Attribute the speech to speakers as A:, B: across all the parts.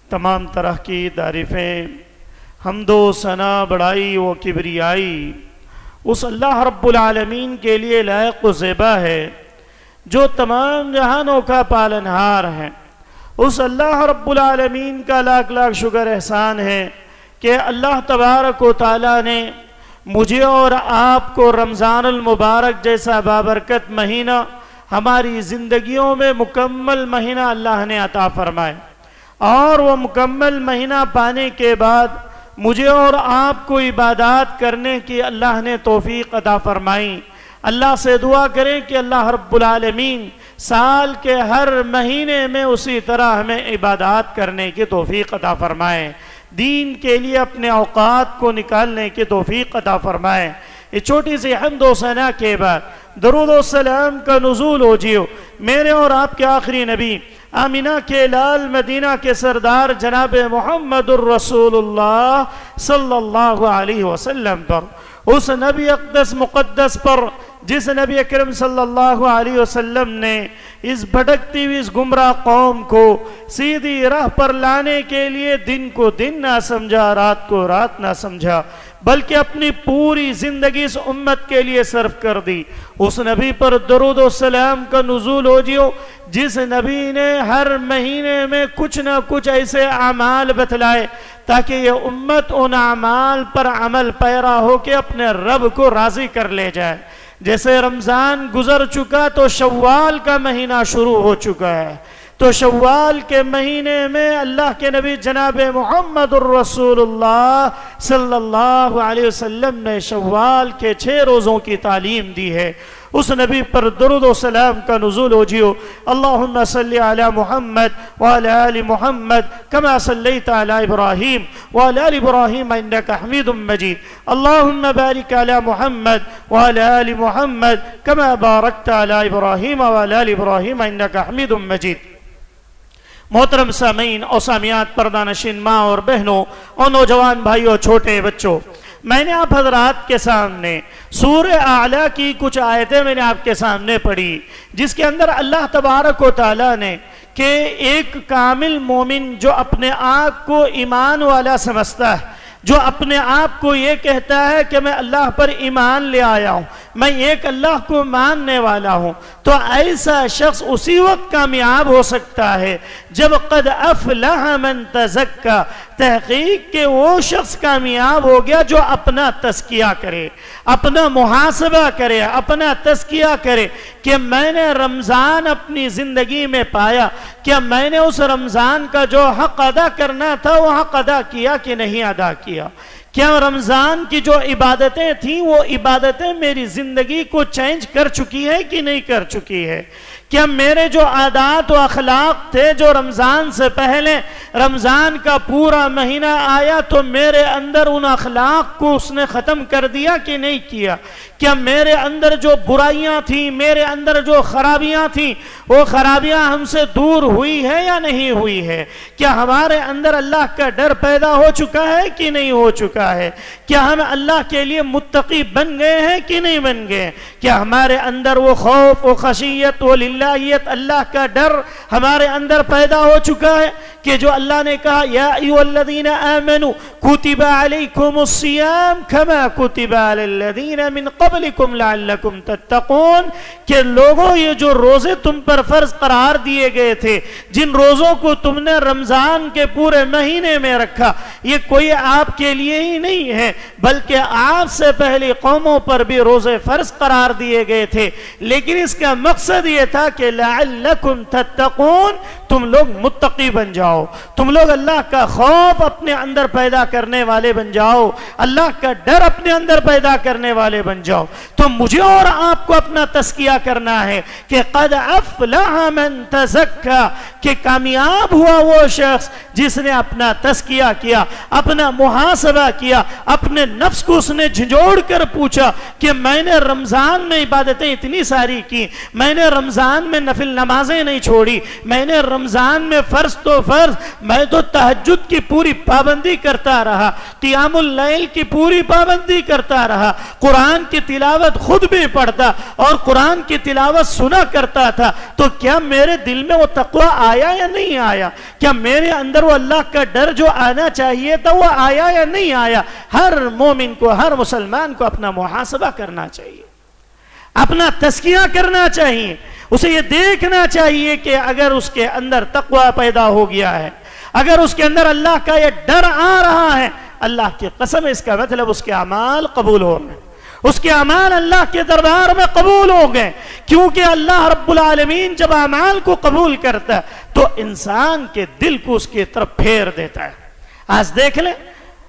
A: تمام طرح کی تعریفیں، حمد و ثنا، بڑائی و کبریائی اس اللہ رب العالمین کے لیے لائق و زیبا ہے جو تمام جہانوں کا پالنہار ہے۔ اس اللہ رب العالمین کا لاکھ لاکھ شکر احسان ہے کہ اللہ تبارک و تعالیٰ نے مجھے اور آپ کو رمضان المبارک جیسا بابرکت مہینہ ہماری زندگیوں میں مکمل مہینہ اللہ نے عطا فرمائے، اور وہ مکمل مہینہ پانے کے بعد مجھے اور آپ کو عبادات کرنے کی اللہ نے توفیق عطا فرمائی۔ اللہ سے دعا کریں کہ اللہ رب العالمین سال کے ہر مہینے میں اسی طرح ہمیں عبادات کرنے کی توفیق عطا فرمائے، دین کے لیے اپنے اوقات کو نکالنے کی توفیق عطا فرمائے۔ یہ چھوٹی سی حمد و ثنا کے بعد درود و سلام کا نزول ہو جیو میرے اور آپ کے آخری نبی آمینہ کے لال مدینہ کے سردار جناب محمد الرسول اللہ صلی اللہ علیہ وسلم پر، اس نبی اقدس مقدس پر جس نبی اکرم صلی اللہ علیہ وسلم نے اس بھٹکتی ہوئی اس گمراہ قوم کو سیدھی راہ پر لانے کے لیے دن کو دن نہ سمجھا، رات کو رات نہ سمجھا، بلکہ اپنی پوری زندگی اس امت کے لیے صرف کر دی۔ اس نبی پر درود و سلام کا نزول ہو جیو جس نبی نے ہر مہینے میں کچھ نہ کچھ ایسے اعمال بتلائے تاکہ یہ امت ان اعمال پر عمل پیرا ہو کے اپنے رب کو راضی کر لے جائے۔ جیسے رمضان گزر چکا تو شوال کا مہینہ شروع ہو چکا ہے، تو شوال کے مہینے میں اللہ کے نبی جناب محمد الرسول اللہ صلی اللہ علیہ وسلم نے شوال کے 6 روزوں کی تعلیم دی ہے۔ اس نبی پر درود و سلام کا نزول ہو جیو اللہم صلی علی محمد وعلی آل محمد کما صلیت علی ابراہیم وعلی آل ابراہیم انکا حمید مجید، اللہم بارک علی محمد وعلی آل محمد کما بارکت علی ابراہیم وعلی آل ابراہیم انکا حمید مجید۔ محترم سامعین اور سامعات، پردہ نشین ماں اور بہنوں اور نوجوان بھائیوں، چھوٹے بچوں، میں نے آپ حضرات کے سامنے سورہ اعلیٰ کی کچھ آیتیں میں نے آپ کے سامنے پڑھی جس کے اندر اللہ تبارک و تعالیٰ نے کہ ایک کامل مومن جو اپنے آپ کو ایمان والا سمجھتا ہے، جو اپنے آپ کو یہ کہتا ہے کہ میں اللہ پر ایمان لے آیا ہوں، میں ایک اللہ کو ماننے والا ہوں، تو ایسا شخص اسی وقت کامیاب ہو سکتا ہے جب قد افلح من تزکا، تحقیق کہ وہ شخص کامیاب ہو گیا جو اپنا تزکیہ کرے، اپنا محاسبہ کرے، اپنا تزکیہ کرے کہ میں نے رمضان اپنی زندگی میں پایا، کیا میں نے اس رمضان کا جو حق ادا کرنا تھا وہ حق ادا کیا کہ نہیں ادا کیا، کیا رمضان کی جو عبادتیں تھیں وہ عبادتیں میری زندگی کو چینج کر چکی ہے کہ نہیں کر چکی ہے، کیا میرے جو عادات و اخلاق تھے جو رمضان سے پہلے رمضان کا پورا مہینہ آیا تو میرے اندر ان اخلاق کو اس نے ختم کر دیا کہ نہیں کیا، کیا میرے اندر جو برائیاں تھیں، میرے اندر جو خرابیاں تھیں وہ خرابیاں ہم سے دور ہوئی ہے یا نہیں ہوئی ہے، کیا ہمارے اندر اللہ کا ڈر پیدا ہو چکا ہے کہ نہیں ہو چکا ہے، کیا ہم اللہ کے لیے متقی بن گئے ہیں کہ نہیں بن گئے، کیا ہمارے اندر وہ خوف و خشیت و للہیت اللہ کا ڈر ہمارے اندر پیدا ہو چکا ہے کہ جو اللہ نے کہا یا ایھا الذین آمنوا کتب علیکم الصیام کما کتب علی الذین من قبلکم لعلکم تتقون، کہ لوگوں یہ جو روزے تم پر فرض قرار دیے گئے تھے، جن روزوں کو تم نے رمضان کے پورے مہینے میں رکھا، یہ کوئی آپ کے لیے ہی نہیں ہے بلکہ آپ سے پہلی قوموں پر بھی روزے فرض قرار دیے گئے تھے، لیکن اس کا مقصد یہ تھا کہ لعلکم تتقون، تم لوگ متقی بن جاؤ، تم لوگ اللہ کا خوف اپنے اندر پیدا کرنے والے بن جاؤ، اللہ کا ڈر اپنے اندر پیدا کرنے والے بن جاؤ۔ تو مجھے اور آپ کو اپنا تزکیہ کرنا ہے کہ قد افلح من تزکا، کہ کامیاب ہوا وہ شخص جس نے اپنا تزکیہ کیا، اپنا محاسبہ کیا، اپنے نفس کو اس نے جھنجھوڑ کر پوچھا کہ میں نے رمضان میں عبادتیں اتنی ساری کی، میں نے رمضان میں نفل نمازیں نہیں چھوڑی، میں نے رمضان میں فرض تو فرض، میں تو تہجد کی پوری پابندی کرتا رہا، قیام اللیل کی پوری پابندی کرتا رہا، قرآن کی تلاوت خود بھی پڑھتا اور قرآن کی تلاوت سنا کرتا تھا، تو کیا میرے دل میں وہ تقوی آیا یا نہیں آیا؟ کیا میرے اندر وہ اللہ کا ڈر جو آنا چاہیے تھا وہ آیا یا نہیں آیا؟ ہر مومن کو، ہر مسلمان کو اپنا محاسبہ کرنا چاہیے، اپنا تزکیہ کرنا چاہیے، اسے یہ دیکھنا چاہیے کہ اگر اس کے اندر تقوی پیدا ہو گیا ہے، اگر اس کے اندر اللہ کا یہ ڈر آ رہا ہے، اللہ کی قسم اس کا مطلب اس کے اعمال قبول ہو گئے، اس کے اعمال اللہ کے دربار میں قبول ہو گئے، کیونکہ اللہ رب العالمین جب اعمال کو قبول کرتا ہے تو انسان کے دل کو اس کی طرف پھیر دیتا ہے۔ آج دیکھ لیں،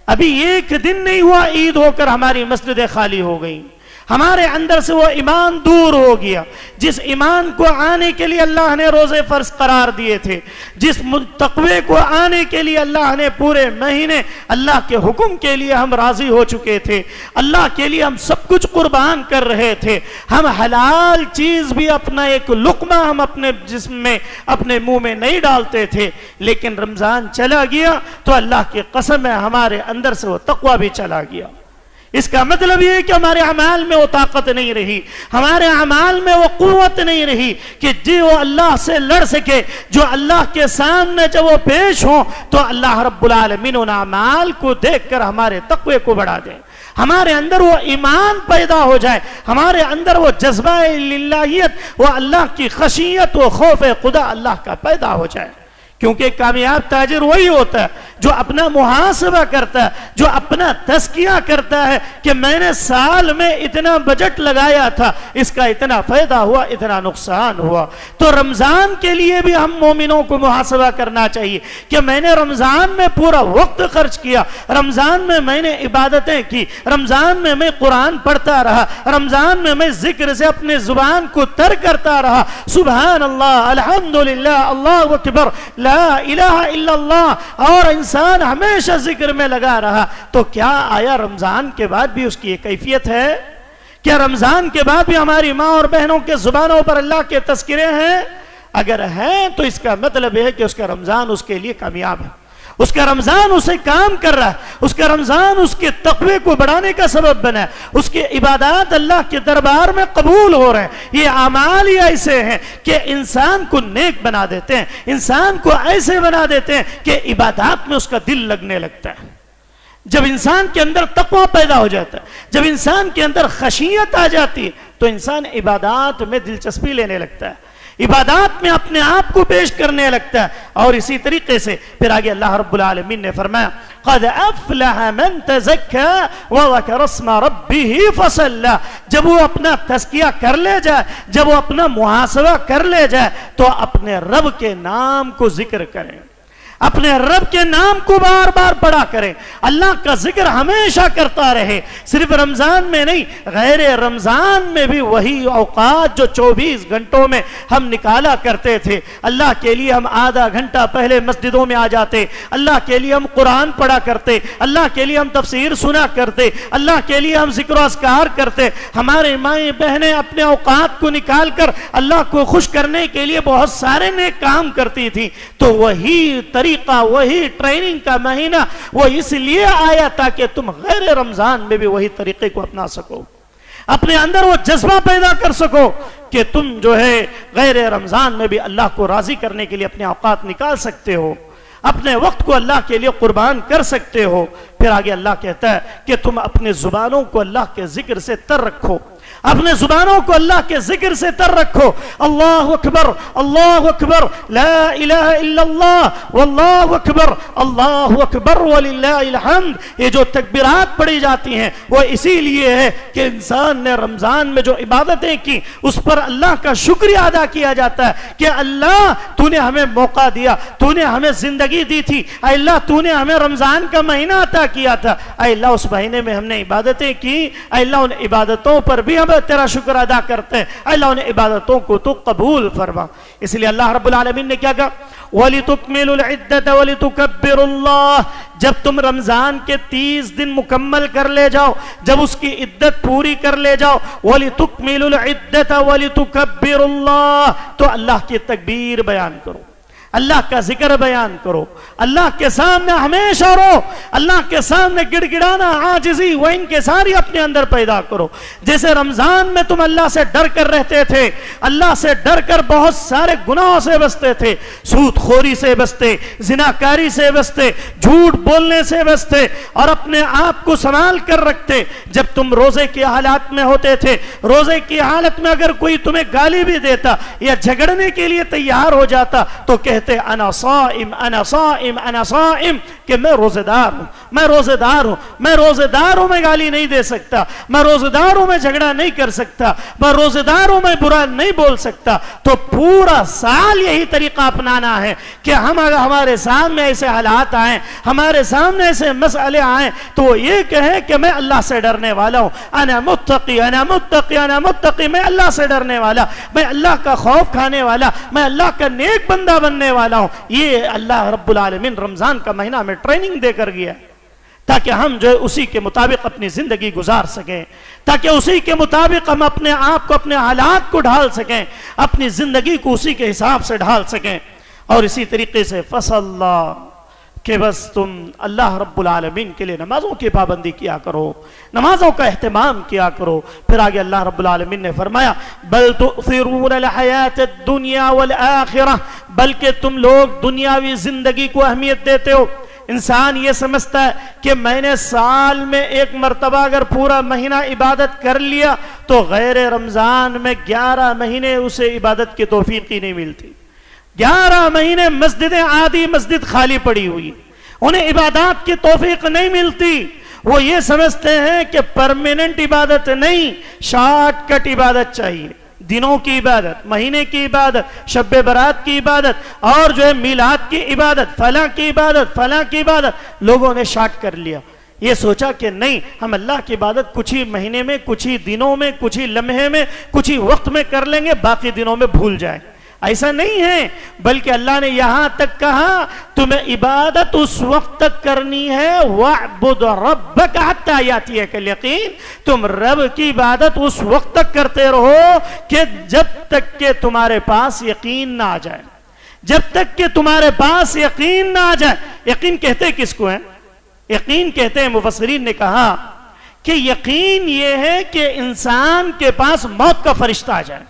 A: ابھی ایک دن نہیں ہوا عید ہو کر ہماری مسجدیں خالی ہو گئیں، ہمارے اندر سے وہ ایمان دور ہو گیا، جس ایمان کو آنے کے لیے اللہ نے روزے فرض قرار دیے تھے، جس تقوی کو آنے کے لیے اللہ نے پورے مہینے اللہ کے حکم کے لیے ہم راضی ہو چکے تھے، اللہ کے لیے ہم سب کچھ قربان کر رہے تھے، ہم حلال چیز بھی اپنا ایک لقمہ ہم اپنے جسم میں اپنے منہ میں نہیں ڈالتے تھے، لیکن رمضان چلا گیا تو اللہ کی قسم ہے ہمارے اندر سے وہ تقوی بھی چلا گیا۔ اس کا مطلب یہ ہے کہ ہمارے اعمال میں وہ طاقت نہیں رہی، ہمارے اعمال میں وہ قوت نہیں رہی کہ وہ اللہ سے لڑ سکے، جو اللہ کے سامنے جب وہ پیش ہوں تو اللہ رب العالمین ان اعمال کو دیکھ کر ہمارے تقوی کو بڑھا دے، ہمارے اندر وہ ایمان پیدا ہو جائے، ہمارے اندر وہ جذبہ للہیت، وہ اللہ کی خشیت، وہ خوف خدا اللہ کا پیدا ہو جائے۔ کیونکہ کامیاب تاجر وہی ہوتا ہے جو اپنا محاسبہ کرتا ہے، جو اپنا تزکیہ کرتا ہے کہ میں نے سال میں اتنا بجٹ لگایا تھا، اس کا اتنا فائدہ ہوا، اتنا نقصان ہوا۔ تو رمضان کے لیے بھی ہم مومنوں کو محاسبہ کرنا چاہیے کہ میں نے رمضان میں پورا وقت خرچ کیا، رمضان میں میں نے عبادتیں کی، رمضان میں میں قرآن پڑھتا رہا، رمضان میں میں ذکر سے اپنے زبان کو تر کرتا رہا، سبحان اللہ، الحمدللہ، اللہ اکبر، لا الہ الا اللہ، اور انسان ہمیشہ ذکر میں لگا رہا، تو کیا آیا رمضان کے بعد بھی اس کی یہ کیفیت ہے؟ کیا رمضان کے بعد بھی ہماری ماں اور بہنوں کے زبانوں پر اللہ کے تذکرے ہیں؟ اگر ہیں تو اس کا مطلب یہ ہے کہ اس کا رمضان اس کے لیے کامیاب ہے، اس کا رمضان اسے کام کر رہا ہے، اس کا رمضان اس کے تقوی کو بڑھانے کا سبب بنا ہے، اس کے عبادات اللہ کے دربار میں قبول ہو رہے ہیں۔ یہ اعمال ہی ایسے ہیں کہ انسان کو نیک بنا دیتے ہیں، انسان کو ایسے بنا دیتے ہیں کہ عبادات میں اس کا دل لگنے لگتا ہے۔ جب انسان کے اندر تقوی پیدا ہو جاتا ہے، جب انسان کے اندر خشیت آ جاتی ہے تو انسان عبادات میں دلچسپی لینے لگتا ہے، عبادات میں اپنے آپ کو پیش کرنے لگتا ہے۔ اور اسی طریقے سے پھر آگے اللہ رب العالمین نے فرمایا قَدْ أَفْلَحَ مَنْ تَزَكَّى وَذَكَرَ اسْمَ رَبِّهِ فَصَلَّى، جب وہ اپنا تزکیہ کر لے جائے، جب وہ اپنا محاسبہ کر لے جائے تو اپنے رب کے نام کو ذکر کریں، اپنے رب کے نام کو بار بار پڑھا کریں، اللہ کا ذکر ہمیشہ کرتا رہے، صرف رمضان میں نہیں، غیر رمضان میں بھی وہی اوقات جو 24 گھنٹوں میں ہم نکالا کرتے تھے، اللہ کے لیے ہم آدھا گھنٹہ پہلے مسجدوں میں آ جاتے، اللہ کے لیے ہم قرآن پڑھا کرتے، اللہ کے لیے ہم تفسیر سنا کرتے، اللہ کے لیے ہم ذکر و اذکار کرتے، ہمارے مائیں بہنیں اپنے اوقات کو نکال کر اللہ کو خوش کرنے کے لیے بہت سارے نیک کام کرتی تھی۔ تو وہی وہی ٹریننگ کا مہینہ وہ اس لیے آیا تاکہ تم غیر رمضان میں بھی وہی طریقے کو اپنا سکو، اپنے اندر وہ جذبہ پیدا کر سکو کہ تم جو ہے غیر رمضان میں بھی اللہ کو راضی کرنے کے لیے اپنے اوقات نکال سکتے ہو، اپنے وقت کو اللہ کے لیے قربان کر سکتے ہو۔ پھر آگے اللہ کہتا ہے کہ تم اپنے زبانوں کو اللہ کے ذکر سے تر رکھو، اپنے زبانوں کو اللہ کے ذکر سے تر رکھو، اللہ اکبر، اللہ اکبر، لا الہ الا اللہ، واللہ اکبر، اللہ اکبر وللہ الحمد۔ یہ جو تکبیرات پڑھی جاتی ہیں وہ اسی لیے ہے کہ انسان نے رمضان میں جو عبادتیں کی اس پر اللہ کا شکریہ ادا کیا جاتا ہے کہ اللہ تو نے ہمیں موقع دیا، تو نے ہمیں زندگی دی تھی، اے اللہ تو نے ہمیں رمضان کا مہینہ عطا کیا تھا، اے اللہ اس مہینے میں ہم نے عبادتیں کی، اے اللہ ان عبادتوں پر بھی ہم تیرا شکر ادا کرتے ہیں، اللہ ان عبادتوں کو تو قبول فرما۔ اس لیے اللہ رب العالمین نے کیا کہا وَلِتُكْمِلُوا الْعِدَّةَ وَلِتُكَبِّرُوا اللَّهَ، جب تم رمضان کے 30 دن مکمل کر لے جاؤ، جب اس کی عدت پوری کر لے جاؤ، وَلِتُكْمِلُوا الْعِدَّةَ وَلِتُكَبِّرُوا اللَّهَ، تو اللہ کی تکبیر بیان کرو، اللہ کا ذکر بیان کرو، اللہ کے سامنے ہمیشہ رو، اللہ کے سامنے گڑ گڑانا، عاجزی و انکساری اپنے اندر پیدا کرو۔ جیسے رمضان میں تم اللہ سے ڈر کر رہتے تھے، اللہ سے ڈر کر بہت سارے گناہوں سے بچتے تھے، سود خوری سے بچتے، زناکاری سے بچتے، جھوٹ بولنے سے بچتے، اور اپنے آپ کو سنبھال کر رکھتے۔ جب تم روزے کی حالات میں ہوتے تھے، روزے کی حالت میں اگر کوئی تمہیں گالی بھی دیتا یا جھگڑنے کے لیے تیار ہو جاتا تو کہتے انا صائم انا صائم انا صائم، کہ میں روزے دار ہوں، میں روزے دار ہوں، میں روزے دار ہوں، میں گالی نہیں دے سکتا، میں روزے دار ہوں، میں جھگڑا نہیں کر سکتا، میں روزے دار ہوں، میں برا نہیں بول سکتا۔ تو پورا سال یہی طریقہ اپنانا ہے کہ ہم اگر ہمارے سامنے ایسے حالات آئیں، ہمارے سامنے ایسے مسئلے آئیں، تو وہ یہ کہیں کہ میں اللہ سے ڈرنے والا ہوں، انا متقی انا متقی انا متقی، میں اللہ سے ڈرنے والا، میں اللہ کا خوف کھانے والا، میں اللہ کا نیک بندہ بننے والا ہوں۔ یہ اللہ رب العالمین رمضان کا مہینہ میں ٹریننگ دے کر گیا تاکہ ہم جو اسی کے مطابق اپنی زندگی گزار سکیں، تاکہ اسی کے مطابق ہم اپنے آپ کو، اپنے حالات کو ڈھال سکیں، اپنی زندگی کو اسی کے حساب سے ڈھال سکیں۔ اور اسی طریقے سے فصلا، کہ بس تم اللہ رب العالمین کے لیے نمازوں کی پابندی کیا کرو، نمازوں کا اہتمام کیا کرو۔ پھر آگے اللہ رب العالمین نے فرمایا بل تؤثرون الحیات الدنیا والآخرہ، بلکہ تم لوگ دنیاوی زندگی کو اہمیت دیتے ہو۔ انسان یہ سمجھتا ہے کہ میں نے سال میں ایک مرتبہ اگر پورا مہینہ عبادت کر لیا تو غیر رمضان میں 11 مہینے اسے عبادت کی توفیق ہی نہیں ملتی۔ 11 مہینے مسجدیں آدھی مسجد خالی پڑی ہوئی، انہیں عبادات کی توفیق نہیں ملتی۔ وہ یہ سمجھتے ہیں کہ پرماننٹ عبادت نہیں، شارٹ کٹ عبادت چاہیے، دنوں کی عبادت، مہینے کی عبادت، شب برات کی عبادت، اور جو ہے میلاد کی عبادت، فلاں کی عبادت، فلاں کی عبادت، لوگوں نے شارٹ کر لیا۔ یہ سوچا کہ نہیں، ہم اللہ کی عبادت کچھ ہی مہینے میں، کچھ ہی دنوں میں، کچھ ہی لمحے میں، کچھ ہی وقت میں کر لیں گے، باقی دنوں میں بھول جائیں۔ ایسا نہیں ہے، بلکہ اللہ نے یہاں تک کہا تمہیں عبادت اس وقت تک کرنی ہے وَاعْبُدْ رَبَّكَ حَتَّى يَأْتِيَكَ الْيَقِينُ، تم رب کی عبادت اس وقت تک کرتے رہو کہ جب تک کہ تمہارے پاس یقین نہ آ جائے، جب تک کہ تمہارے پاس یقین نہ آ جائے۔ یقین کہتے کس کو ہیں؟ یقین کہتے ہیں، مفسرین نے کہا کہ یقین یہ ہے کہ انسان کے پاس موت کا فرشتہ آ جائے،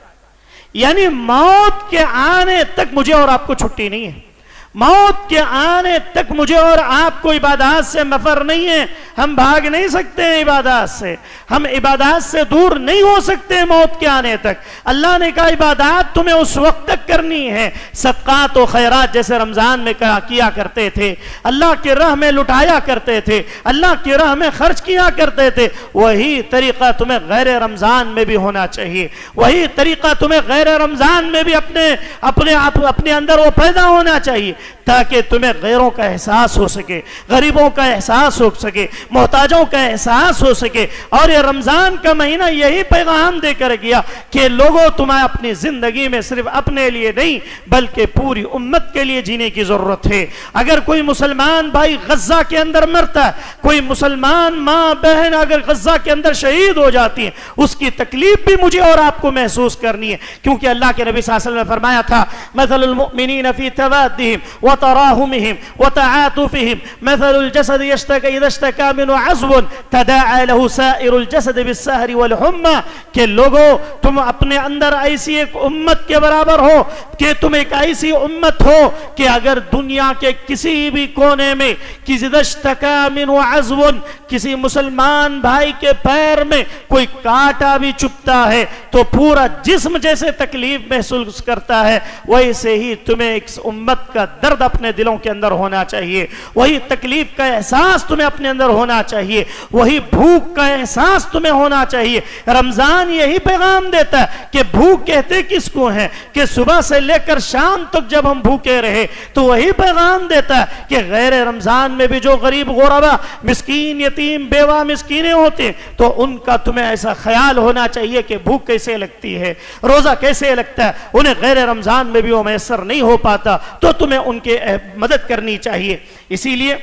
A: یعنی موت کے آنے تک مجھے اور آپ کو چھٹی نہیں ہے، موت کے آنے تک مجھے اور آپ کو عبادات سے مفر نہیں ہے، ہم بھاگ نہیں سکتے ہیں عبادات سے، ہم عبادات سے دور نہیں ہو سکتے موت کے آنے تک۔ اللہ نے کہا عبادات تمہیں اس وقت تک کرنی ہے، صدقات و خیرات جیسے رمضان میں کیا کرتے تھے، اللہ کی راہ میں لٹایا کرتے تھے، اللہ کی راہ میں خرچ کیا کرتے تھے، وہی طریقہ تمہیں غیر رمضان میں بھی ہونا چاہیے، وہی طریقہ تمہیں غیر رمضان میں بھی اپنے اندر وہ پیدا ہونا چاہیے، تاکہ تمہیں غیروں کا احساس ہو سکے، غریبوں کا احساس ہو سکے، محتاجوں کا احساس ہو سکے۔ اور یہ رمضان کا مہینہ یہی پیغام دے کر گیا کہ لوگوں تمہیں اپنی زندگی میں صرف اپنے لیے نہیں بلکہ پوری امت کے لیے جینے کی ضرورت ہے۔ اگر کوئی مسلمان بھائی غزہ کے اندر مرتا ہے، کوئی مسلمان ماں بہن اگر غزہ کے اندر شہید ہو جاتی ہیں، اس کی تکلیف بھی مجھے اور آپ کو محسوس کرنی ہے، کیونکہ اللہ کے نبی صلی اللہ علیہ وسلم نے فرمایا تھا مثل المؤمنین فی توادہم وتراحمهم وتعاطفهم مثل الجسد يشتكي إذا اشتكى منه عضو تداعى له سائر الجسد بالسهر والحمى، کہ لوگو تم اپنے اندر ایسی ایک امت کے برابر ہو، کہ تم ایک ایسی امت ہو کہ اگر دنیا کے کسی بھی کونے میں إذا اشتكى منه عضو، کسی مسلمان بھائی کے پیر میں کوئی کانٹا بھی چبھتا ہے تو پورا جسم جیسے تکلیف محسوس کرتا ہے، ویسے ہی تمہیں ایک امت کا درد اپنے دلوں کے اندر ہونا چاہیے، وہی تکلیف کا احساس تمہیں اپنے اندر ہونا چاہیے، وہی بھوک کا احساس تمہیں ہونا چاہیے۔ رمضان یہی پیغام دیتا ہے کہ بھوک کہتے کس کو ہیں، کہ صبح سے لے کر شام تک جب ہم بھوکے رہے، تو وہی پیغام دیتا ہے کہ غیر رمضان میں بھی جو غریب غربا مسکین یتیم بیوہ مسکینیں ہوتے ہیں تو ان کا تمہیں ایسا خیال ہونا چاہیے کہ بھوک کیسے لگتی ہے، روزہ کیسے لگتا ہے، انہیں غیر رمضان میں بھی وہ میسر نہیں ہو پاتا تو تمہیں ان کے مدد کرنی چاہیے۔ اسی لیے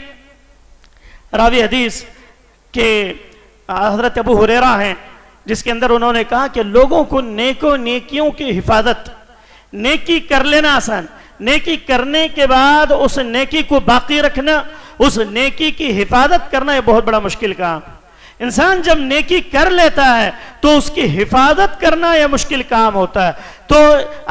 A: راوی حدیث کہ حضرت ابو ہریرہ ہیں جس کے اندر انہوں نے کہا کہ لوگوں کو نیکیوں کی حفاظت، نیکی کر لینا آسان، نیکی کرنے کے بعد اس نیکی کو باقی رکھنا، اس نیکی کی حفاظت کرنا، یہ بہت بڑا مشکل کام۔ انسان جب نیکی کر لیتا ہے تو اس کی حفاظت کرنا یہ مشکل کام ہوتا ہے۔ تو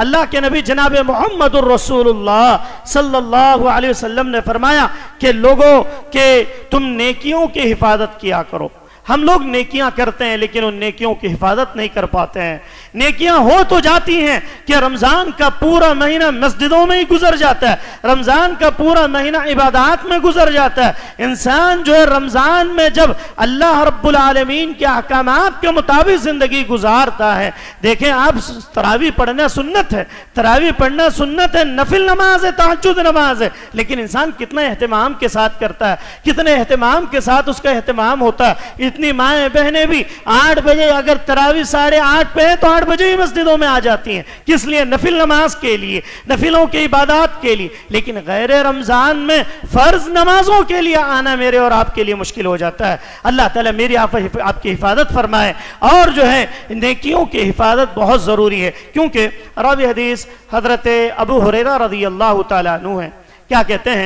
A: اللہ کے نبی جناب محمد الرسول اللہ صلی اللہ علیہ وسلم نے فرمایا کہ لوگوں کہ تم نیکیوں کی حفاظت کیا کرو۔ ہم لوگ نیکیاں کرتے ہیں لیکن ان نیکیوں کی حفاظت نہیں کر پاتے ہیں۔ نیکیاں ہو تو جاتی ہیں کہ رمضان کا پورا مہینہ مسجدوں میں ہی گزر جاتا ہے، رمضان کا پورا مہینہ عبادات میں گزر جاتا ہے۔ انسان جو ہے رمضان میں جب اللہ رب العالمین کے احکامات کے مطابق زندگی گزارتا ہے، دیکھیں آپ تراویح پڑھنا سنت ہے، تراویح پڑھنا سنت ہے، نفل نماز ہے، تہجد نماز ہے، لیکن انسان کتنا اہتمام کے ساتھ کرتا ہے، کتنے اہتمام کے ساتھ اس کا اہتمام ہوتا ہے۔ اتنی مائیں بہنیں بھی 8 بجے اگر تراویح 8:30 پہ ہے تو 8 بجے ہی مسجدوں میں آ جاتی ہیں، کس لیے؟ نفل نماز کے لیے، نفلوں کی عبادات کے لیے۔ لیکن غیر رمضان میں فرض نمازوں کے لیے آنا میرے اور آپ کے لیے مشکل ہو جاتا ہے۔ اللہ تعالیٰ میری آپ کی حفاظت فرمائے، اور جو ہے نیکیوں کی حفاظت بہت ضروری ہے، کیونکہ راوی حدیث حضرت ابو ہریرہ رضی اللہ تعالیٰ عنہ ہیں، کیا کہتے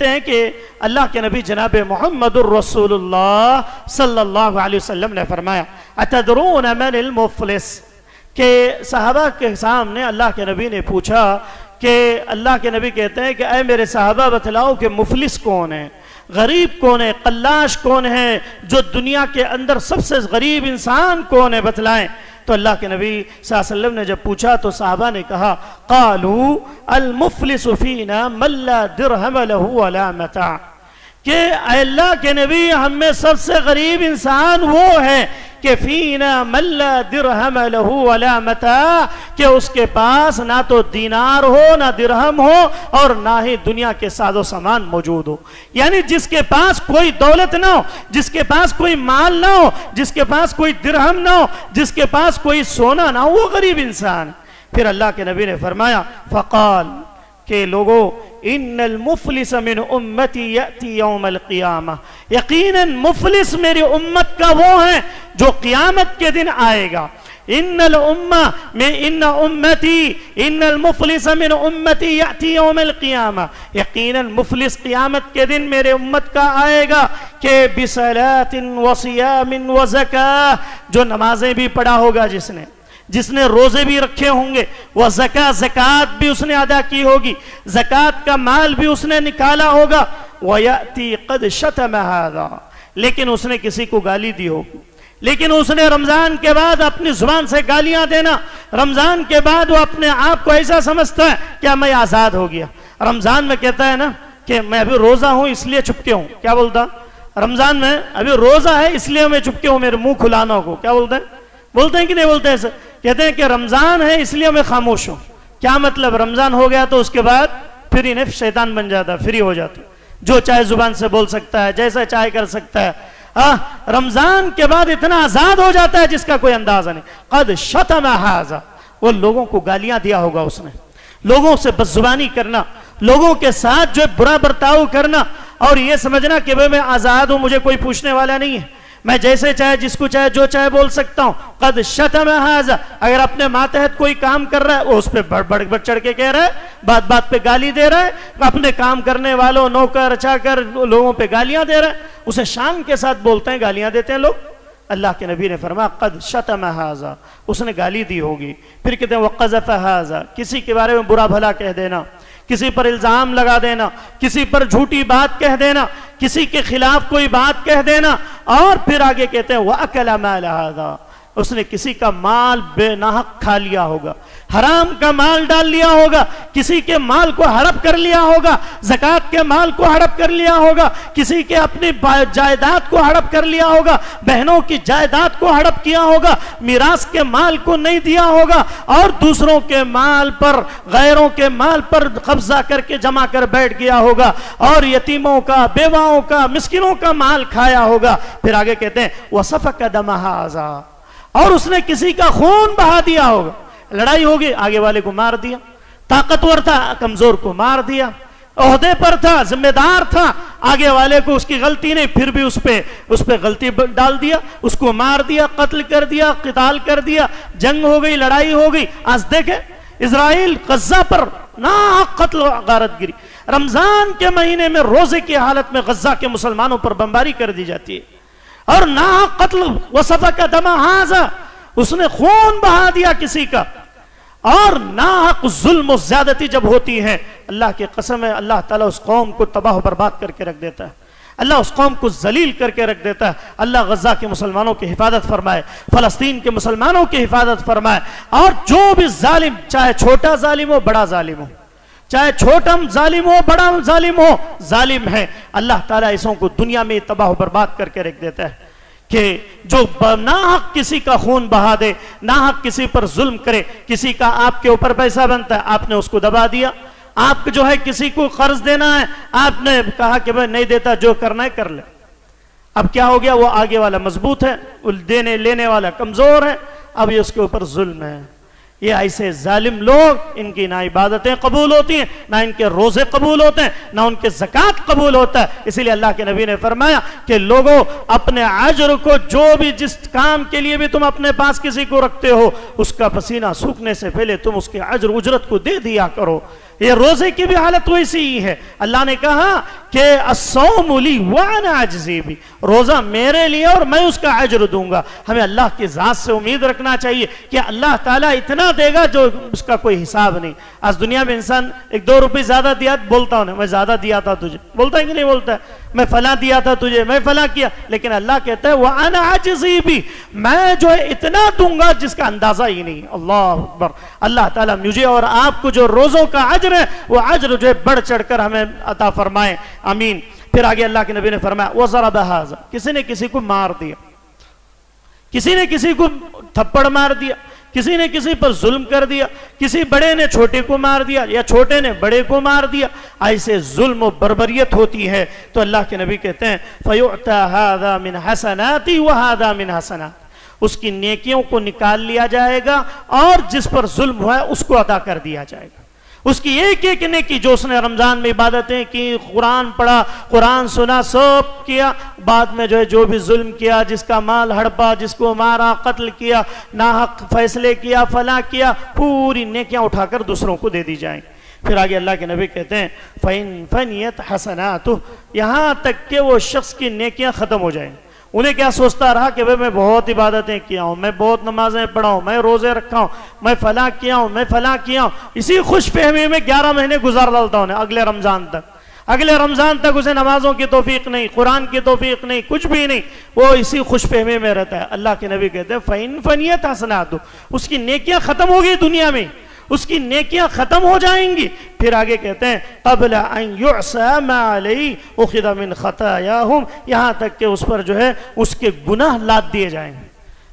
A: ہیں کہ اللہ کے نبی جناب محمد الرسول اللہ صلی اللہ علیہ وسلم نے فرمایا اتدرون من المفلس، کہ صحابہ کے سامنے اللہ کے نبی نے پوچھا کہ اللہ کے نبی کہتے ہیں کہ اے میرے صحابہ بتلاؤ کہ مفلس کون ہے، غریب کون ہے، قلاش کون ہے، جو دنیا کے اندر سب سے غریب انسان کون ہے، بتلائیں۔ تو اللہ کے نبی صلی اللہ علیہ وسلم نے جب پوچھا تو صحابہ نے کہا قالوا المفلس فینا من لا درہم لہ ولا متاع، کہ اے اللہ کے نبی ہم میں سب سے غریب انسان وہ ہے کہ فینا من لا درہم لہ ولا متاع، کہ اس کے پاس نہ تو دینار ہو نہ درہم ہو اور نہ ہی دنیا کے ساز و سامان موجود ہو، یعنی جس کے پاس کوئی دولت نہ ہو، جس کے پاس کوئی مال نہ ہو، جس کے پاس کوئی درہم نہ ہو، جس کے پاس کوئی سونا نہ ہو، وہ غریب انسان۔ پھر اللہ کے نبی نے فرمایا فقال، کہ لوگوں ان المفلس من امتی یأتی یوم القیامہ، یقیناً مفلس میری امت کا وہ ہے جو قیامت کے دن آئے گا۔ ان المفلس من امتی یأتی یوم القیامہ، یقیناً مفلس قیامت کے دن میرے امت کا آئے گا کہ بصلاۃ وصیام وزکاۃ، جو نمازیں بھی پڑھا ہوگا، جس نے روزے بھی رکھے ہوں گے، وہ زکوٰۃ بھی اس نے ادا کی ہوگی، زکوٰۃ کا مال بھی اس نے نکالا ہوگا، وَيَأْتِي قَدْ شَتَمَ هَذَا، لیکن اس نے کسی کو گالی دی ہوگی، لیکن اس نے رمضان کے بعد اپنی زبان سے گالیاں دینا، رمضان کے بعد وہ اپنے آپ کو ایسا سمجھتا ہے کہ میں آزاد ہو گیا۔ رمضان میں کہتا ہے نا کہ میں ابھی روزہ ہوں اس لیے چپکے ہوں، کیا بولتا؟ رمضان میں ابھی روزہ ہے اس لیے میں چپکے ہوں، میرے منہ کھلانا ہو، کیا بولتے ہیں؟ بولتے ہیں کہ نہیں بولتے ایسے؟ کہتے ہیں کہ رمضان ہے اس لیے میں خاموش ہوں۔ کیا مطلب؟ رمضان ہو گیا تو اس کے بعد پھر انہیں شیطان بن جاتا ہے، فری ہو جاتا ہے، جو چاہے زبان سے بول سکتا ہے، جیسا چاہے کر سکتا ہے۔ رمضان کے بعد اتنا آزاد ہو جاتا ہے جس کا کوئی اندازہ نہیں۔ قد شتم ھذا، وہ لوگوں کو گالیاں دیا ہوگا، اس نے لوگوں سے بدزبانی کرنا، لوگوں کے ساتھ جو برا برتاؤ کرنا، اور یہ سمجھنا کہ میں آزاد ہوں، مجھے کوئی پوچھنے والا نہیں ہے، میں جیسے چاہے جس کو چاہے جو چاہے بول سکتا ہوں۔ قد شتم ھذا، اگر اپنے ماتحت کوئی کام کر رہا ہے وہ اس پہ بڑھ چڑھ کے کہہ رہا ہے، بات بات پہ گالی دے رہا ہے، اپنے کام کرنے والوں نوکر چاکر لوگوں پہ گالیاں دے رہا ہے، اسے شان کے ساتھ بولتے ہیں، گالیاں دیتے ہیں لوگ۔ اللہ کے نبی نے فرمایا قد شتم ھذا، اس نے گالی دی ہوگی۔ پھر کہتے ہیں وقذف ھذا، کسی کے بارے میں برا بھلا کہہ دینا، کسی پر الزام لگا دینا، کسی پر جھوٹی بات کہہ دینا، کسی کے خلاف کوئی بات کہہ دینا، اور پھر آگے کہتے ہیں وَأَكَلَ مَالَ هَذَا، اس نے کسی کا مال بے ناحق کھا لیا ہوگا، حرام کا مال ڈال لیا ہوگا، کسی کے مال کو ہڑپ کر لیا ہوگا، زکوٰۃ کے مال کو ہڑپ کر لیا ہوگا، کسی کے اپنی جائیداد کو ہڑپ کر لیا ہوگا، بہنوں کی جائیداد کو ہڑپ کیا ہوگا، میراث کے مال کو نہیں دیا ہوگا، اور دوسروں کے مال پر، غیروں کے مال پر قبضہ کر کے جمع کر بیٹھ گیا ہوگا، اور یتیموں کا، بیواؤں کا، مسکینوں کا مال کھایا ہوگا۔ پھر آگے کہتے ہیں وَصَفَكَ دَمَ هَذَا، اور اس نے کسی کا خون بہا دیا ہوگا، لڑائی ہوگی، آگے والے کو مار دیا، طاقتور تھا کمزور کو مار دیا، عہدے پر تھا ذمہ دار تھا، آگے والے کو اس کی غلطی نہیں، پھر بھی اس پہ غلطی ڈال دیا، اس کو مار دیا، قتل کر دیا، قتال کر دیا، جنگ ہو گئی، لڑائی ہو گئی۔ آج دیکھیں اسرائیل غزہ پر ناحق قتل و غارت گری. رمضان کے مہینے میں روزے کی حالت میں غزہ کے مسلمانوں پر بمباری کر دی جاتی ہے اور ناحق قتل وسفک دم ھذا، اس نے خون بہا دیا کسی کا. اور ناحق ظلم و زیادتی جب ہوتی ہے، اللہ کی قسم ہے اللہ تعالیٰ اس قوم کو تباہ و برباد کر کے رکھ دیتا ہے، اللہ اس قوم کو ذلیل کر کے رکھ دیتا ہے. اللہ غزہ کے مسلمانوں کی حفاظت فرمائے، فلسطین کے مسلمانوں کی حفاظت فرمائے. اور جو بھی ظالم، چاہے چھوٹا ظالم ہو بڑا ظالم ہو، چاہے چھوٹا ظالم ہو بڑا ظالم ہو، ظالم ہے، اللہ تعالیٰ ایسوں کو دنیا میں تباہ و برباد کر کے رکھ دیتا ہے کہ جو ناحق کسی کا خون بہا دے، ناحق کسی پر ظلم کرے. کسی کا آپ کے اوپر پیسہ بنتا ہے، آپ نے اس کو دبا دیا. آپ جو ہے کسی کو قرض دینا ہے، آپ نے کہا کہ میں نہیں دیتا، جو کرنا ہے کر لے. اب کیا ہو گیا؟ وہ آگے والا مضبوط ہے، دینے لینے والا کمزور ہے، اب یہ اس کے اوپر ظلم ہے. یہ ایسے ظالم لوگ، ان کی نہ عبادتیں قبول ہوتی ہیں، نہ ان کے روزے قبول ہوتے ہیں، نہ ان کے زکوٰۃ قبول ہوتا ہے. اسی لیے اللہ کے نبی نے فرمایا کہ لوگوں اپنے اجر کو، جو بھی جس کام کے لیے بھی تم اپنے پاس کسی کو رکھتے ہو، اس کا پسینہ سوکھنے سے پہلے تم اس کے اجر اجرت کو دے دیا کرو. یہ روزے کی بھی حالت ویسی ہی ہے. اللہ نے کہا کہ الصوم لی وانا اجزی بھی، روزہ میرے لیے اور میں اس کا اجر دوں گا. ہمیں اللہ کی ذات سے امید رکھنا چاہیے کہ اللہ تعالیٰ اتنا دے گا جو اس کا کوئی حساب نہیں. آج دنیا میں انسان 1-2 روپے زیادہ دیا بولتا ہوں میں زیادہ دیا تھا تجھے، بولتا ہے کہ نہیں بولتا ہے؟ میں فلاں دیا تھا تجھے، میں فلاں کیا. لیکن اللہ کہتا ہے وانا اجزی بھی، میں جو ہے اتنا دوں گا جس کا اندازہ ہی نہیں. اللہ اکبر. اللہ تعالیٰ مجھے اور آپ کو جو روزوں کا اجر ہے، وہ اجر جو ہے بڑھ چڑھ کر ہمیں عطا فرمائے. آمین. پھر آگے اللہ کے نبی نے فرمایا وَضَرَبَ هَذَا، کسی نے کسی کو مار دیا، کسی نے کسی کو تھپڑ مار دیا، کسی نے کسی پر ظلم کر دیا، کسی بڑے نے چھوٹے کو مار دیا یا چھوٹے نے بڑے کو مار دیا، ایسے ظلم و بربریت ہوتی ہے تو اللہ کے نبی کہتے ہیں فَيُعْتَى هَذَا مِنْ حَسَنَاتِ وَهَذَا مِنْ حَسَنَاتِ، اس کی نیکیوں کو نکال لیا جائے گا اور جس پر ظلم ہوا ہے اس کو عطا کر دیا جائے گا. اس کی ایک ایک نیکی، جو اس نے رمضان میں عبادتیں کی، قرآن پڑھا، قرآن سنا، سب کیا، بعد میں جو ہے جو بھی ظلم کیا، جس کا مال ہڑپا، جس کو مارا، قتل کیا، ناحق فیصلے کیا، فلاں کیا، پوری نیکیاں اٹھا کر دوسروں کو دے دی جائیں. پھر آگے اللہ کے نبی کہتے ہیں فَإِن فَنِيَتْ حَسَنَاتُهُ، یہاں تک کہ وہ شخص کی نیکیاں ختم ہو جائیں. انہیں کیا سوچتا رہا کہ میں بہت عبادتیں کیا ہوں، میں بہت نمازیں پڑھا ہوں، میں روزے رکھا ہوں، میں فلاں کیا ہوں، میں فلاں کیا ہوں. اسی خوش فہمی میں 11 مہینے گزار ڈالتا ہوں اگلے رمضان تک اسے نمازوں کی توفیق نہیں، قرآن کی توفیق نہیں، کچھ بھی نہیں، وہ اسی خوش فہمی میں رہتا ہے. اللہ کے نبی کہتے ہیں فَإِن فَنِيَتْ حَسَنَاتُهُ، اس کی نیکیاں ختم ہو گئی دنیا میں، اس کی نیکیاں ختم ہو جائیں گی. پھر آگے کہتے ہیں قبل ان یعصى ما علیہ اخذ من خطایاہم، یہاں تک کہ اس پر جو ہے اس کے گناہ لاد دیے جائیں.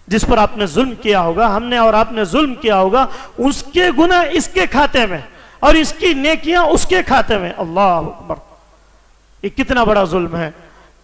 A: جس پر آپ نے ظلم کیا ہوگا، ہم نے اور آپ نے ظلم کیا ہوگا، اس کے گناہ اس کے کھاتے میں اور اس کی نیکیاں اس کے کھاتے میں. اللہ اکبر. یہ کتنا بڑا ظلم ہے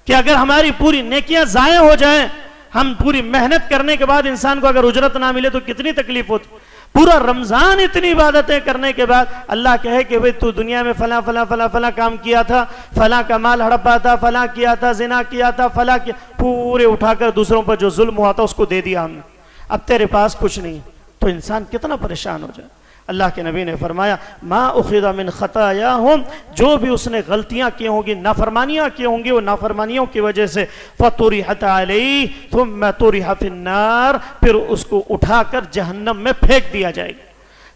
A: کہ اگر ہماری پوری نیکیاں ضائع ہو جائیں، ہم پوری محنت کرنے کے بعد انسان کو اگر اجرت نہ ملے تو کتنی تکلیف ہوتی. پورا رمضان اتنی عبادتیں کرنے کے بعد اللہ کہے کہ بھئی تو دنیا میں فلاں فلاں فلاں فلاں کام کیا تھا، فلاں کا مال ہڑپا تھا، فلاں کیا تھا، زنا کیا تھا، فلاں کیا، پورے اٹھا کر دوسروں پر جو ظلم ہوا تھا اس کو دے دیا ہم نے، اب تیرے پاس کچھ نہیں. تو انسان کتنا پریشان ہو جائے. اللہ کے نبی نے فرمایا ما اخذ من خطایاہم، جو بھی اس نے غلطیاں کی ہوں گی، نافرمانیاں کی ہوں گی، وہ نافرمانیوں کی وجہ سے فطرحت علیہ ثم طرح فی النار، پھر اس کو اٹھا کر جہنم میں پھینک دیا جائے گا،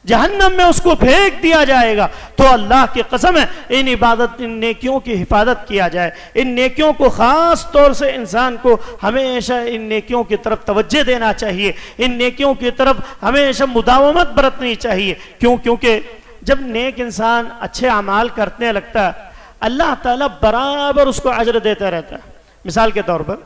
A: جہنم میں اس کو پھینک دیا جائے گا. تو اللہ کی قسم ہے ان نیکیوں کی حفاظت کیا جائے. ان نیکیوں کو خاص طور سے انسان کو ہمیشہ ان نیکیوں کی طرف توجہ دینا چاہیے، ان نیکیوں کی طرف ہمیشہ مداومت برتنی چاہیے. کیونکہ جب نیک انسان اچھے اعمال کرنے لگتا ہے اللہ تعالیٰ برابر اس کو اجر دیتا رہتا ہے. مثال کے طور پر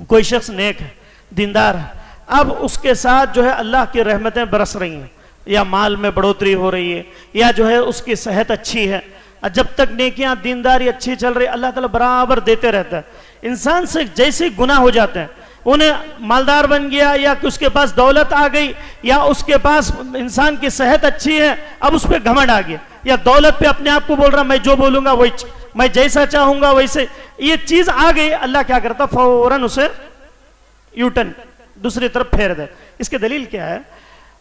A: کوئی شخص نیک ہے، دیندار ہے، اب اس کے ساتھ جو ہے اللہ کی رحمتیں برس رہی ہیں، یا مال میں بڑھوتری ہو رہی ہے، یا جو ہے اس کی صحت اچھی ہے، جب تک نیکیاں دینداری اچھی چل رہی اللہ تعالیٰ برابر دیتے رہتا ہے. انسان سے جیسے گناہ ہو جاتے ہیں، انہیں مالدار بن گیا یا اس کے پاس دولت آ گئی یا اس کے پاس انسان کی صحت اچھی ہے، اب اس پہ گھمنڈ آ گیا، یا دولت پہ اپنے آپ کو بول رہا میں جو بولوں گا وہی، میں جیسا چاہوں گا ویسے، یہ چیز آ گئی، اللہ کیا کرتا فوراً اسے یوٹن دوسری طرف پھیر دے. اس کی دلیل کیا ہے؟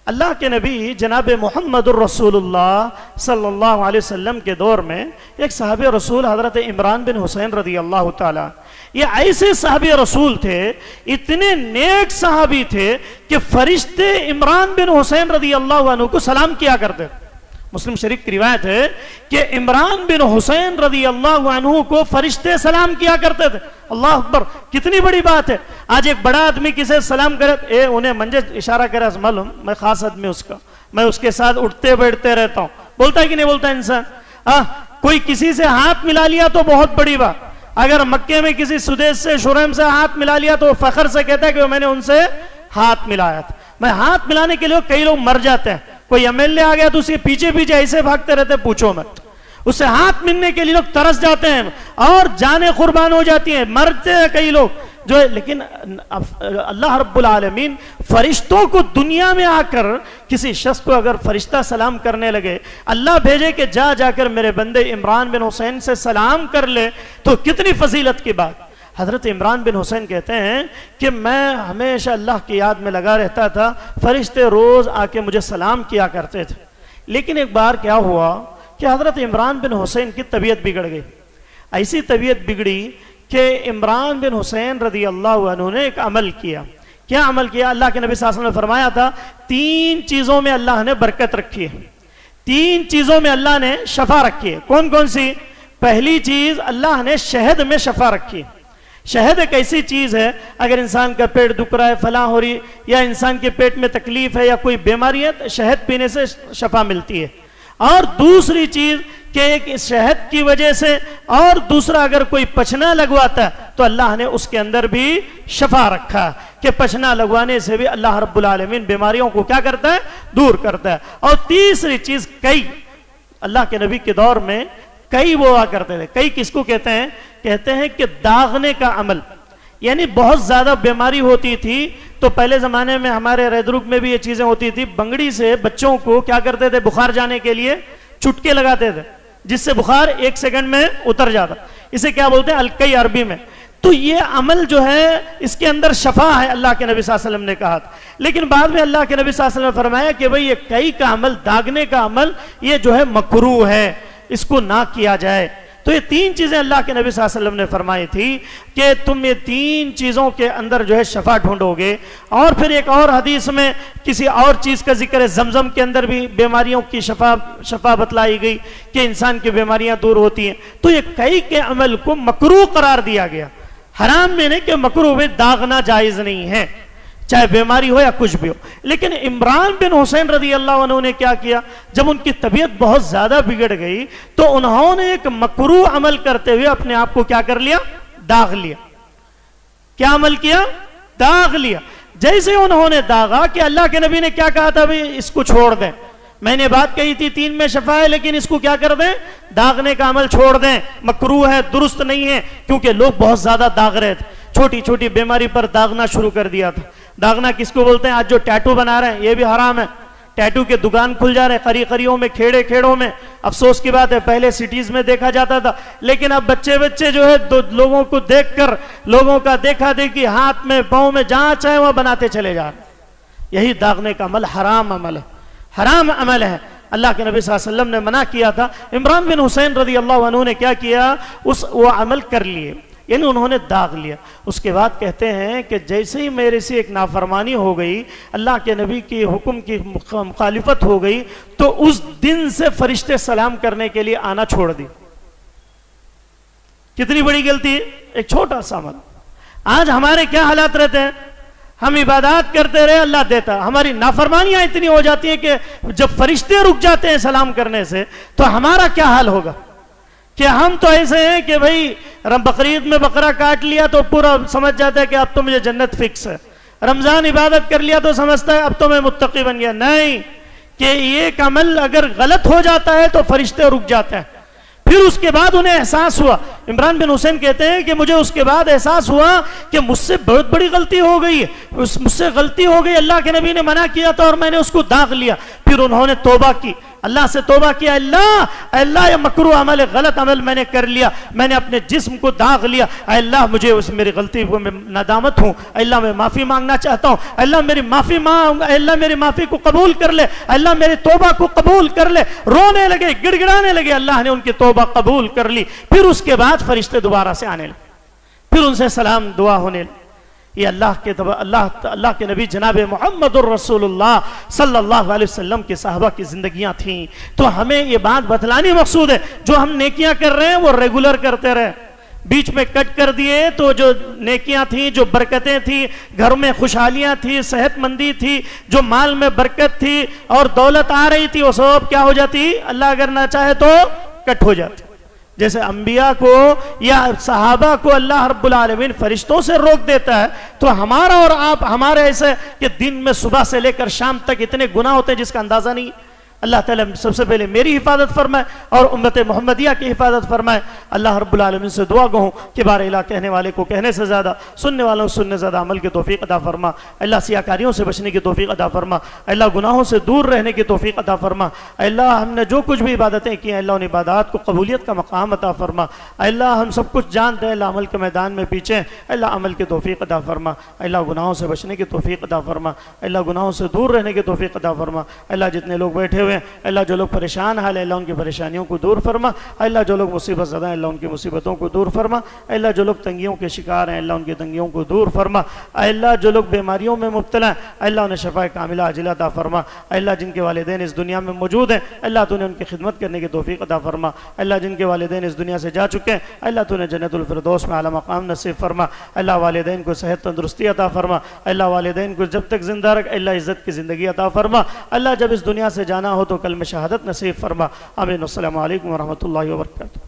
A: اللہ کے نبی جناب محمد الرسول اللہ صلی اللہ علیہ وسلم کے دور میں ایک صحابی رسول حضرت عمران بن حسین رضی اللہ تعالیٰ، یہ ایسے صحابی رسول تھے، اتنے نیک صحابی تھے کہ فرشتے عمران بن حسین رضی اللہ عنہ کو سلام کیا کرتے تھے۔ مسلم شریف کی روایت ہے کہ عمران بن حسین رضی اللہ عنہ کو فرشتے سلام کیا کرتے تھے۔ اللہ اکبر، کتنی بڑی بات ہے۔ آج ایک بڑا آدمی کسی سلام کرے، انہیں منجے اشارہ کرے، معلوم میں خاص آدمی اس کا، میں اس کے ساتھ اٹھتے بیٹھتے رہتا ہوں، بولتا ہے کہ نہیں بولتا انسان؟ کوئی کسی سے ہاتھ ملا لیا تو بہت بڑی بات، اگر مکے میں کسی سدیس سے شریم سے ہاتھ ملا لیا تو فخر سے کہتا ہے کہ میں نے ان سے ہاتھ ملایا تھا۔ میں ہاتھ ملانے کے لیے کئی لوگ مر جاتے ہیں، کوئی ایم ایل اے آ گیا تو اس کے پیچھے پیچھے ایسے بھاگتے رہتے پوچھو مت، اس سے ہاتھ ملنے کے لیے لوگ ترس جاتے ہیں اور جانیں قربان ہو جاتی ہیں، مرتے ہیں کئی لوگ جو ہے۔ لیکن اللہ رب العالمین فرشتوں کو دنیا میں آ کر کسی شخص کو اگر فرشتہ سلام کرنے لگے، اللہ بھیجے کہ جا کر میرے بندے عمران بن حسین سے سلام کر لے، تو کتنی فضیلت کی بات۔ حضرت عمران بن حسین کہتے ہیں کہ میں ہمیشہ اللہ کی یاد میں لگا رہتا تھا، فرشتے روز آ کے مجھے سلام کیا کرتے تھے۔ لیکن ایک بار کیا ہوا کہ حضرت عمران بن حسین کی طبیعت بگڑ گئی، ایسی طبیعت بگڑی کہ عمران بن حسین رضی اللہ عنہ نے ایک عمل کیا۔ کیا عمل کیا؟ اللہ کے نبی صلی اللہ علیہ وسلم نے فرمایا تھا 3 چیزوں میں اللہ نے برکت رکھی ہے، 3 چیزوں میں اللہ نے شفا رکھی ہے۔ کون کون سی؟ پہلی چیز اللہ نے شہد میں شفا رکھی ہے۔ شہد ایک ایسی چیز ہے، اگر انسان کا پیٹ دکھ رہا ہے، فلاں ہو رہی، یا انسان کے پیٹ میں تکلیف ہے یا کوئی بیماری ہے، تو شہد پینے سے شفا ملتی ہے۔ اور دوسری چیز کہ ایک شہد کی وجہ سے، اور دوسرا اگر کوئی پچنا لگواتا ہے تو اللہ نے اس کے اندر بھی شفا رکھا کہ پچنا لگوانے سے بھی اللہ رب العالمین بیماریوں کو کیا کرتا ہے؟ دور کرتا ہے۔ اور تیسری چیز کئی، اللہ کے نبی کے دور میں کئی وہ ہوا کرتے تھے۔ کئی کس کو کہتے ہیں؟ کہتے ہیں کہ داغنے کا عمل، یعنی بہت زیادہ بیماری ہوتی تھی تو پہلے زمانے میں ہمارے ریدرک میں بھی یہ چیزیں ہوتی تھی، بنگڑی سے بچوں کو کیا کرتے تھے؟ بخار جانے کے لیے چٹکے لگاتے تھے، جس سے بخار 1 سیکنڈ میں اتر جاتا۔ اسے کیا بولتے ہیں؟ الکئی عربی میں۔ تو یہ عمل جو ہے اس کے اندر شفا ہے، اللہ کے نبی صلی اللہ علیہ وسلم نے کہا تھا۔ لیکن بعد میں اللہ کے نبی صلی اللہ علیہ وسلم نے فرمایا کہ بھئی یہ کئی کا عمل، داغنے کا عمل، یہ جو ہے مکروہ ہے، اس کو نہ کیا جائے۔ تو یہ 3 چیزیں اللہ کے نبی صلی اللہ علیہ وسلم نے فرمائی تھی کہ تم یہ 3 چیزوں کے اندر جو ہے شفا ڈھونڈو گے۔ اور پھر ایک اور حدیث میں کسی اور چیز کا ذکر ہے، زمزم کے اندر بھی بیماریوں کی شفا بتلائی گئی کہ انسان کی بیماریاں دور ہوتی ہیں۔ تو یہ کئی کے عمل کو مکروہ قرار دیا گیا، حرام میں نہیں کہ مکروہ میں داغنا جائز نہیں ہے، چاہے بیماری ہو یا کچھ بھی ہو۔ لیکن عمران بن حسین رضی اللہ عنہ نے کیا کیا؟ جب ان کی طبیعت بہت زیادہ بگڑ گئی تو انہوں نے ایک مکروہ عمل کرتے ہوئے اپنے آپ کو کیا کر لیا؟ داغ لیا۔ کیا عمل کیا؟ داغ لیا۔ جیسے انہوں نے داغا کہ اللہ کے نبی نے کیا کہا تھا؟ بھئی اس کو چھوڑ دیں، میں نے بات کہی تھی 3 میں شفا ہے، لیکن اس کو کیا کر دیں؟ داغنے کا عمل چھوڑ دیں، مکروہ ہے، درست نہیں ہے، کیونکہ لوگ بہت زیادہ داغ رہے تھے، چھوٹی چھوٹی بیماری پر داغنا شروع کر دیا تھا۔ داغنا کس کو بولتے ہیں؟ آج جو ٹیٹو بنا رہے ہیں یہ بھی حرام ہے، ٹیٹو کے دکان کھل جا رہے ہیں قریوں میں، کھیڑوں میں۔ افسوس کی بات ہے، پہلے سٹیز میں دیکھا جاتا تھا، لیکن اب بچے جو ہے لوگوں کو دیکھ کر، لوگوں کا دیکھا دیکھی، ہاتھ میں پاؤں میں جہاں چاہے وہ بناتے چلے جا رہے۔ یہی داغنے کا عمل حرام عمل ہے، حرام عمل ہے، اللہ کے نبی صلی اللہ علیہ وسلم نے منع کیا تھا۔ عمران بن حسین رضی اللہ عنہ نے کیا کیا؟ وہ عمل کر لیے، یعنی انہوں نے داغ لیا۔ اس کے بعد کہتے ہیں کہ جیسے ہی میرے سے ایک نافرمانی ہو گئی، اللہ کے نبی کی حکم کی مخالفت ہو گئی، تو اس دن سے فرشتے سلام کرنے کے لیے آنا چھوڑ دی۔ کتنی بڑی غلطی ہے، ایک چھوٹا سا عمل۔ آج ہمارے کیا حالات رہتے ہیں؟ ہم عبادات کرتے رہے، اللہ دیتا، ہماری نافرمانیاں اتنی ہو جاتی ہیں کہ جب فرشتے رک جاتے ہیں سلام کرنے سے تو ہمارا کیا حال ہوگا؟ کہ ہم تو ایسے ہیں کہ بھئی بقرعید میں بقرہ کاٹ لیا تو پورا سمجھ جاتا ہے کہ اب تو مجھے جنت فکس ہے، رمضان عبادت کر لیا تو سمجھتا ہے اب تو میں متقی بن گیا۔ نہیں، کہ ایک عمل اگر غلط ہو جاتا ہے تو فرشتے رک جاتے ہیں۔ پھر اس کے بعد انہیں احساس ہوا، عمران بن حسین کہتے ہیں کہ مجھے اس کے بعد احساس ہوا کہ مجھ سے بہت بڑی غلطی ہو گئی، مجھ سے غلطی ہو گئی، اللہ کے نبی نے منع کیا تھا اور میں نے اس کو داغ لیا۔ پھر پھر انہوں نے توبہ کی، اللہ سے توبہ کیا، اللہ یہ مکروہ عمل، غلط عمل میں نے کر لیا، میں نے اپنے جسم کو داغ لیا، اے اللہ مجھے اس میری غلطی کو میں ندامت ہوں، اے اللہ میں معافی مانگنا چاہتا ہوں، اے اللہ میری معافی مانگ، اے اللہ میری معافی کو قبول کر لے، اے اللہ میری توبہ کو قبول کر لے۔ رونے لگے، گڑ گڑانے لگے، اللہ نے ان کی توبہ قبول کر لی۔ پھر اس کے بعد فرشتے دوبارہ سے آنے لگے، پھر ان سے سلام دعا ہونے لگے۔ یہ اللہ کے نبی جناب محمد الرسول اللہ صلی اللہ علیہ وسلم کے صحابہ کی زندگیاں تھیں۔ تو ہمیں یہ بات بتلانے مقصود ہے، جو ہم نیکیاں کر رہے ہیں وہ ریگولر کرتے رہے، بیچ میں کٹ کر دیے تو جو نیکیاں تھیں، جو برکتیں تھیں، گھر میں خوشحالیاں تھیں، صحت مندی تھی، جو مال میں برکت تھی اور دولت آ رہی تھی، وہ سب کیا ہو جاتی؟ اللہ اگر نہ چاہے تو کٹ ہو جاتی۔ جیسے انبیاء کو یا صحابہ کو اللہ رب العالمین فرشتوں سے روک دیتا ہے، تو ہمارا اور آپ ہمارے ایسے کہ دن میں صبح سے لے کر شام تک اتنے گناہ ہوتے ہیں جس کا اندازہ نہیں۔ اللہ تعالیٰ سب سے پہلے میری حفاظت فرمائے اور امت محمدیہ کی حفاظت فرمائے۔ اللہ رب العالمین سے دعا گو ہوں کہ بار الہ کہنے والے کو کہنے سے زیادہ، سننے والوں سے سننے زیادہ عمل کی توفیق عطا فرما۔ اللہ سیاکاریوں سے بچنے کی توفیق عطا فرما۔ اللہ گناہوں سے دور رہنے کی توفیق عطا فرما۔ اللہ ہم نے جو کچھ بھی عبادتیں کی ہیں، اللہ ان عبادات کو قبولیت کا مقام عطا فرما۔ اللہ ہم سب کچھ جانتے ہیں، اللہ عمل کے میدان میں پیچھے، اللہ عمل کی توفیق عطا فرما۔ اللہ گناہوں سے بچنے کی توفیق عطا فرما۔ اللہ گناہوں سے دور رہنے کی توفیق عطا فرما۔ اللہ جتنے لوگ بیٹھے ہوئے ہیں، اللہ جو لوگ پریشان حال ہے، اللہ ان کی پریشانیوں کو دور فرما۔ اللہ جو لوگ مصیبت زدہ ہیں، اللہ ان کی مصیبتوں کو دور فرما۔ اللہ جو لوگ تنگیوں کے شکار ہیں، اللہ ان کی تنگیوں کو دور فرما۔ اللہ جو لوگ بیماریوں میں مبتلا ہیں، اللہ انہیں شفاء کاملہ عاجلہ عطا فرما۔ اللہ جن کے والدین اس دنیا میں موجود ہیں، اللہ تو نے ان کی خدمت کرنے کی توفیق عطا فرما۔ اللہ جن کے والدین اس دنیا سے جا چکے ہیں، اللہ تو نے جنت الفردوس میں اعلیٰ مقام نصیب فرما۔ اللہ والدین کو صحت تندرستی عطا فرما۔ اللہ والدین کو جب تک زندہ رکھ، اللہ عزت کی زندگی عطا فرما۔ اللہ جب اس دنیا سے جانا ہو تو کلمہ شہادت نصیب فرما۔ آمین۔ السلام علیکم ورحمۃ اللہ وبرکاتہ۔